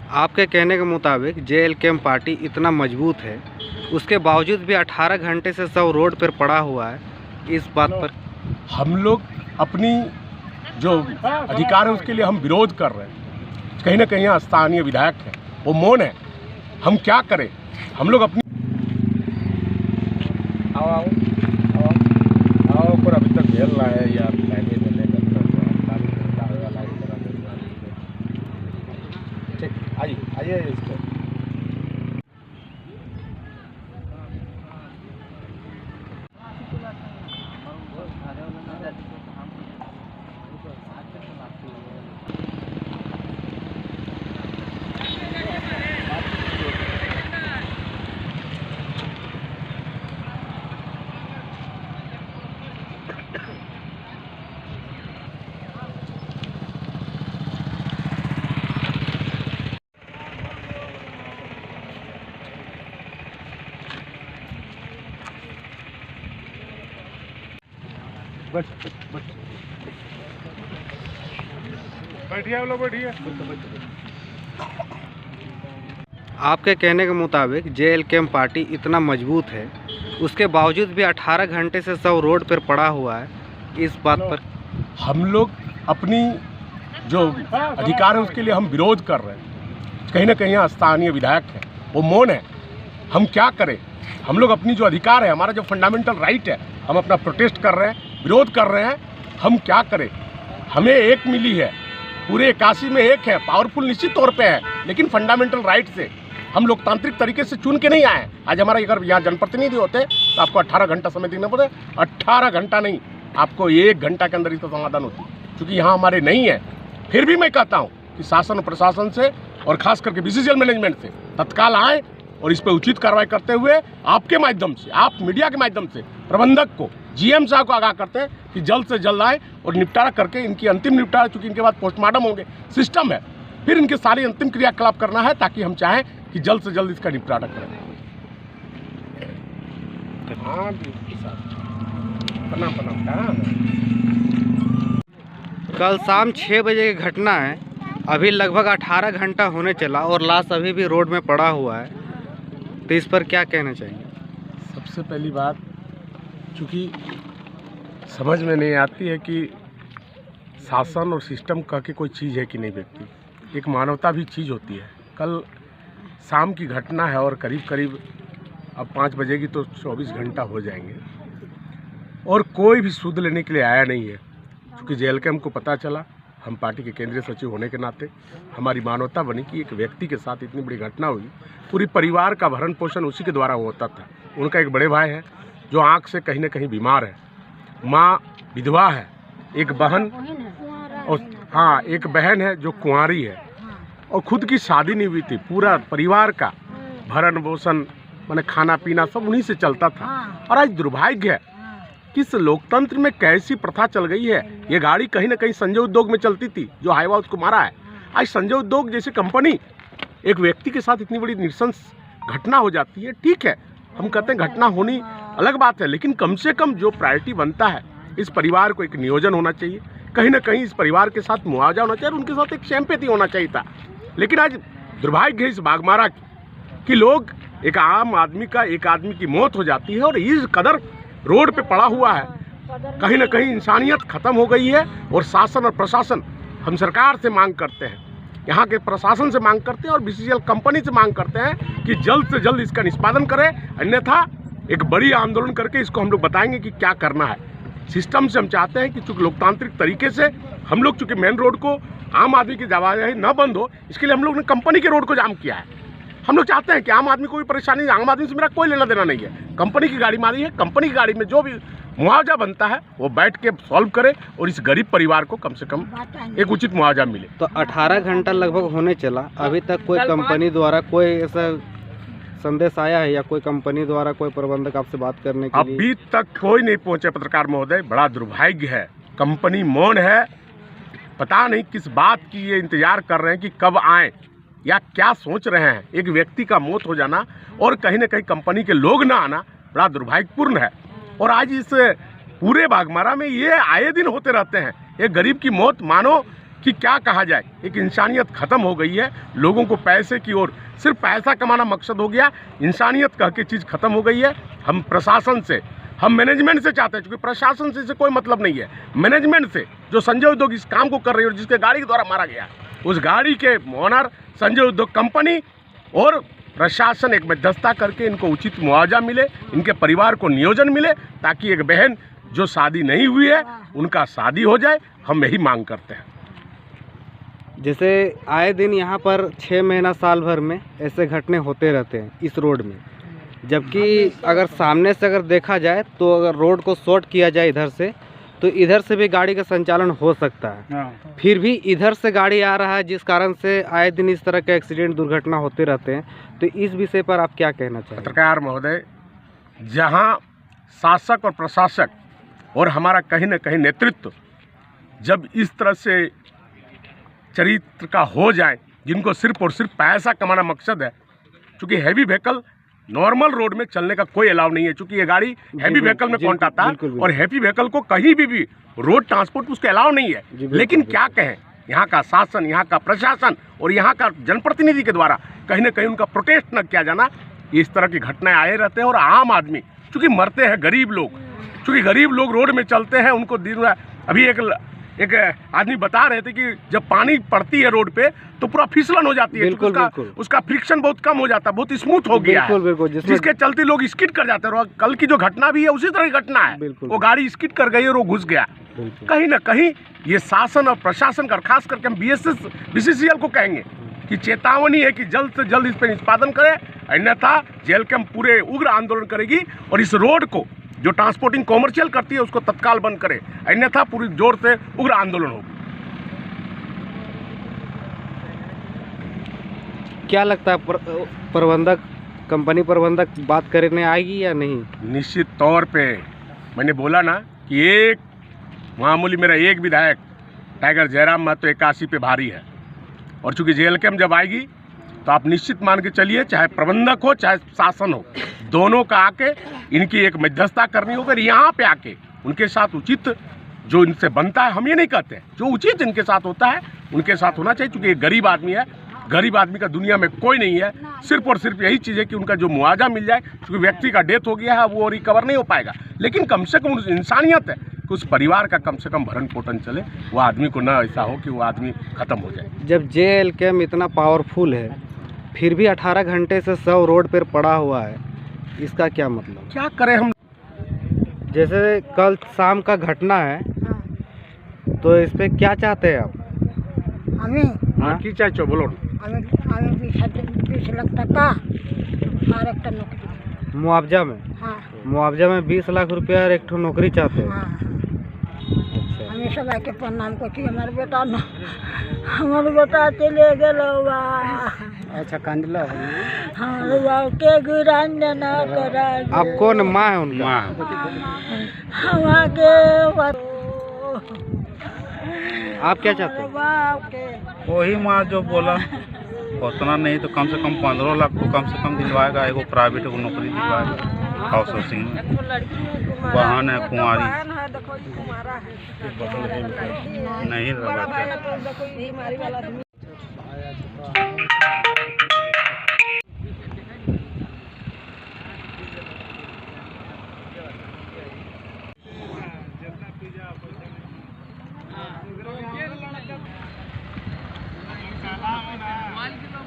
आपके कहने के मुताबिक जेएलकेएम पार्टी इतना मजबूत है, उसके बावजूद भी 18 घंटे से सब रोड पर पड़ा हुआ है। इस बात पर हम लोग अपनी जो अधिकार है उसके लिए हम विरोध कर रहे हैं। कहीं ना कहीं यहाँ स्थानीय विधायक है, वो मौन है। हम क्या करें? हम लोग अपनी आओ पर अभी तक झेल रहा है यार। आइए इसको बैठिए लोग बैठिए। आपके कहने के मुताबिक जेएलकेएम पार्टी इतना मजबूत है, उसके बावजूद भी 18 घंटे से सब रोड पर पड़ा हुआ है। इस बात पर हम लोग अपनी जो अधिकार है उसके लिए हम विरोध कर रहे हैं। कहीं ना कहीं यहाँ स्थानीय विधायक है, वो मौन है। हम क्या करें? हम लोग अपनी जो अधिकार है, हमारा जो फंडामेंटल राइट है, हम अपना प्रोटेस्ट कर रहे हैं, विरोध कर रहे हैं। हम क्या करें? हमें एक मिली है, पूरे 81 में एक है। पावरफुल निश्चित तौर पे है, लेकिन फंडामेंटल राइट से हम लोकतांत्रिक तरीके से चुन के नहीं आए हैं। आज हमारा अगर यहाँ जनप्रतिनिधि होते तो आपको 18 घंटा समय देना पड़े। 18 घंटा नहीं, आपको 1 घंटा के अंदर इसका समाधान होती, क्योंकि यहाँ हमारे नहीं है। फिर भी मैं कहता हूँ कि शासन और प्रशासन से और खास करके बीसीसीएल मैनेजमेंट से तत्काल आए और इस पर उचित कार्रवाई करते हुए आपके माध्यम से, आप मीडिया के माध्यम से प्रबंधक को, जीएम साहब को आगाह करते हैं कि जल्द से जल्द आए और निपटारा करके इनकी अंतिम निपटारा, चूँकि इनके बाद पोस्टमार्टम होंगे, सिस्टम है, फिर इनके सारी अंतिम क्रियाकलाप करना है, ताकि हम चाहें कि जल्द से जल्द इसका निपटारा करें। कल शाम 6 बजे की घटना है। अभी लगभग 18 घंटा होने चला और लाश अभी भी रोड में पड़ा हुआ है, तो इस पर क्या कहना चाहिए? सबसे पहली बात, चूँकि समझ में नहीं आती है कि शासन और सिस्टम कह के कोई चीज़ है कि नहीं व्यक्ति, एक मानवता भी चीज़ होती है। कल शाम की घटना है और करीब करीब अब 5 बजेगी तो 24 घंटा हो जाएंगे और कोई भी सुध लेने के लिए आया नहीं है। क्योंकि जेएलकेएम को पता चला, हम पार्टी के केंद्रीय सचिव होने के नाते हमारी मानवता बनी कि एक व्यक्ति के साथ इतनी बड़ी घटना हुई। पूरी परिवार का भरण पोषण उसी के द्वारा होता था। उनका एक बड़े भाई है जो आँख से कहीं ना कहीं बीमार है, माँ विधवा है, एक बहन और हाँ एक बहन है जो कुंवारी है, और खुद की शादी नहीं हुई थी। पूरा परिवार का भरण पोषण माने खाना पीना सब उन्हीं से चलता था। और आज दुर्भाग्य है कि इस लोकतंत्र में कैसी प्रथा चल गई है। ये गाड़ी कहीं ना कहीं संजय उद्योग में चलती थी, जो हाईवा उसको मारा है। आज संजय उद्योग जैसी कंपनी एक व्यक्ति के साथ इतनी बड़ी नृशंस घटना हो जाती है। ठीक है, हम कहते हैं घटना होनी अलग बात है, लेकिन कम से कम जो प्रायोरिटी बनता है, इस परिवार को एक नियोजन होना चाहिए, कहीं ना कहीं इस परिवार के साथ मुआवजा होना चाहिए, उनके साथ एक सिंपैथी होना चाहिए था। लेकिन आज दुर्भाग्य है इस बाघमारा कि लोग, एक आम आदमी का, एक आदमी की मौत हो जाती है और इस कदर रोड पे पड़ा हुआ है। कहीं ना कहीं इंसानियत खत्म हो गई है। और शासन और प्रशासन, हम सरकार से मांग करते हैं, यहाँ के प्रशासन से मांग करते हैं और बीसीसीएल कंपनी से मांग करते हैं कि जल्द से जल्द इसका निष्पादन करें, अन्यथा एक बड़ी आंदोलन करके इसको हम लोग बताएंगे कि क्या करना है। सिस्टम से हम चाहते हैं कि चूँकि लोकतांत्रिक तरीके से हम लोग, चूँकि मेन रोड को आम आदमी की आवाजाही न बंद हो, इसके लिए हम लोग ने कंपनी के रोड को जाम किया है। हम लोग चाहते हैं कि आम आदमी को भी परेशानी, आम आदमी से मेरा कोई लेना देना नहीं है। कंपनी की गाड़ी मारी है, कंपनी की गाड़ी में जो भी मुआवजा बनता है वो बैठ के सॉल्व करे और इस गरीब परिवार को कम से कम एक उचित मुआवजा मिले। तो 18 घंटा लगभग होने चला, अभी तक कोई कंपनी द्वारा कोई ऐसा संदेश आया है या कोई कंपनी द्वारा कोई प्रबंधक आपसे बात करने के लिए? अभी तक कोई नहीं पहुंचे पत्रकार महोदय, बड़ा दुर्भाग्य है। कंपनी मौन है, पता नहीं किस बात की ये इंतजार कर रहे हैं कि कब आए या क्या सोच रहे हैं। एक व्यक्ति का मौत हो जाना और कहीं ना कहीं कंपनी के लोग ना आना बड़ा दुर्भाग्यपूर्ण है। और आज इस पूरे बाघमारा में ये आए दिन होते रहते हैं। एक गरीब की मौत, मानो कि क्या कहा जाए, एक इंसानियत ख़त्म हो गई है। लोगों को पैसे की ओर, सिर्फ पैसा कमाना मकसद हो गया, इंसानियत कह के चीज़ ख़त्म हो गई है। हम प्रशासन से, हम मैनेजमेंट से चाहते हैं, क्योंकि प्रशासन से कोई मतलब नहीं है, मैनेजमेंट से, जो संजय उद्योग इस काम को कर रही है और जिसके गाड़ी के द्वारा मारा गया, उस गाड़ी के ओनर संजय उद्योग कंपनी और प्रशासन एक मध्यस्थता करके इनको उचित मुआवजा मिले, इनके परिवार को नियोजन मिले, ताकि एक बहन जो शादी नहीं हुई है उनका शादी हो जाए। हम यही मांग करते हैं। जैसे आए दिन यहाँ पर 6 महीना साल भर में ऐसे घटने होते रहते हैं इस रोड में, जबकि अगर सामने से अगर देखा जाए तो अगर रोड को शॉर्ट किया जाए इधर से, तो इधर से भी गाड़ी का संचालन हो सकता है। फिर भी इधर से गाड़ी आ रहा है, जिस कारण से आए दिन इस तरह के एक्सीडेंट दुर्घटना होते रहते हैं। तो इस विषय पर आप क्या कहना चाहेंगे? पत्रकार महोदय, जहाँ शासक और प्रशासक और हमारा कहीं न कहीं नेतृत्व जब इस तरह से चरित्र का हो जाए, जिनको सिर्फ और सिर्फ पैसा कमाना मकसद है, क्योंकि हैवी व्हीकल नॉर्मल रोड में चलने का कोई अलाउ नहीं है, क्योंकि ये गाड़ी हैवी व्हीकल में काउंट आता है और हैवी व्हीकल को कहीं भी रोड ट्रांसपोर्ट उसके अलाउ नहीं है। लेकिन क्या कहें, यहाँ का शासन, यहाँ का प्रशासन और यहाँ का जनप्रतिनिधि के द्वारा कहीं ना कहीं उनका प्रोटेस्ट न किया जाना, इस तरह की घटनाएं आए रहते हैं। और आम आदमी चूँकि मरते हैं, गरीब लोग, चूँकि गरीब लोग रोड में चलते हैं, उनको दिन अभी एक आदमी बता रहे थे कि जब पानी पड़ती है रोड पे तो पूरा फिसलन हो जाती है, उसका फ्रिक्शन बहुत कम हो जाता है, बहुत स्मूथ हो गया है, जिसके चलते लोग स्किड कर जाते हैं। और कल की जो घटना भी है उसी तरह की घटना है, वो गाड़ी स्किड कर गई और वो घुस गया। कहीं ना कहीं ये शासन और प्रशासन का, खास करके हम BCCL को कहेंगे कि चेतावनी है कि जल्द से जल्द इस पर निष्पादन करे, अन्यथा जेल कैंप पूरे उग्र आंदोलन करेगी और इस रोड को जो ट्रांसपोर्टिंग कॉमर्शियल करती है उसको तत्काल बंद करे, अन्यथा पूरी जोर से उग्र आंदोलन होगा। क्या लगता है प्रबंधक, कंपनी प्रबंधक बात करने आएगी या नहीं? निश्चित तौर पे मैंने बोला ना कि एक मामूली मेरा एक विधायक टाइगर जयराम महतो 81 पे भारी है, और चूंकि जेल कैंप जब आएगी तो आप निश्चित मान के चलिए, चाहे प्रबंधक हो चाहे शासन हो, दोनों का आके इनकी एक मध्यस्थता करनी होगी। यहाँ पे आके उनके साथ उचित जो इनसे बनता है, हम ये नहीं कहते, जो उचित इनके साथ होता है उनके साथ होना चाहिए, क्योंकि एक गरीब आदमी है, गरीब आदमी का दुनिया में कोई नहीं है। सिर्फ और सिर्फ यही चीज़ है कि उनका जो मुआवजा मिल जाए, क्योंकि व्यक्ति का डेथ हो गया है, वो रिकवर नहीं हो पाएगा, लेकिन कम से कम इंसानियत है कि उस परिवार का कम से कम भरण पोषण चले, वो आदमी को ना ऐसा हो कि वो आदमी ख़त्म हो जाए। जब जेल कैंप इतना पावरफुल है, फिर भी 18 घंटे से 100 रोड पर पड़ा हुआ है, इसका क्या मतलब? क्या करें हम? जैसे कल शाम का घटना है, तो इस पे क्या चाहते हैं आप? हाँ, की चाहे बोलो। मुआवजा में? हाँ। मुआवजा में 20 लाख रुपया और एक ठो नौकरी चाहते हैं? हाँ। हमें सब आके प्रणाम करती, हमारे बेटा चले गलवा। अच्छा, कांदला के गुरान ना करा। आप कौन माँ है उनका? आप क्या चाहते हैं? वही माँ जो बोला, उतना नहीं तो कम से कम 15 लाख तो कम से कम दिलवाएगा, एगो प्राइवेट को नौकरी दिलवाएगा हाउस हाउसिंग में। बहन है कुंवारी, नहीं लगाते। Mobile kilo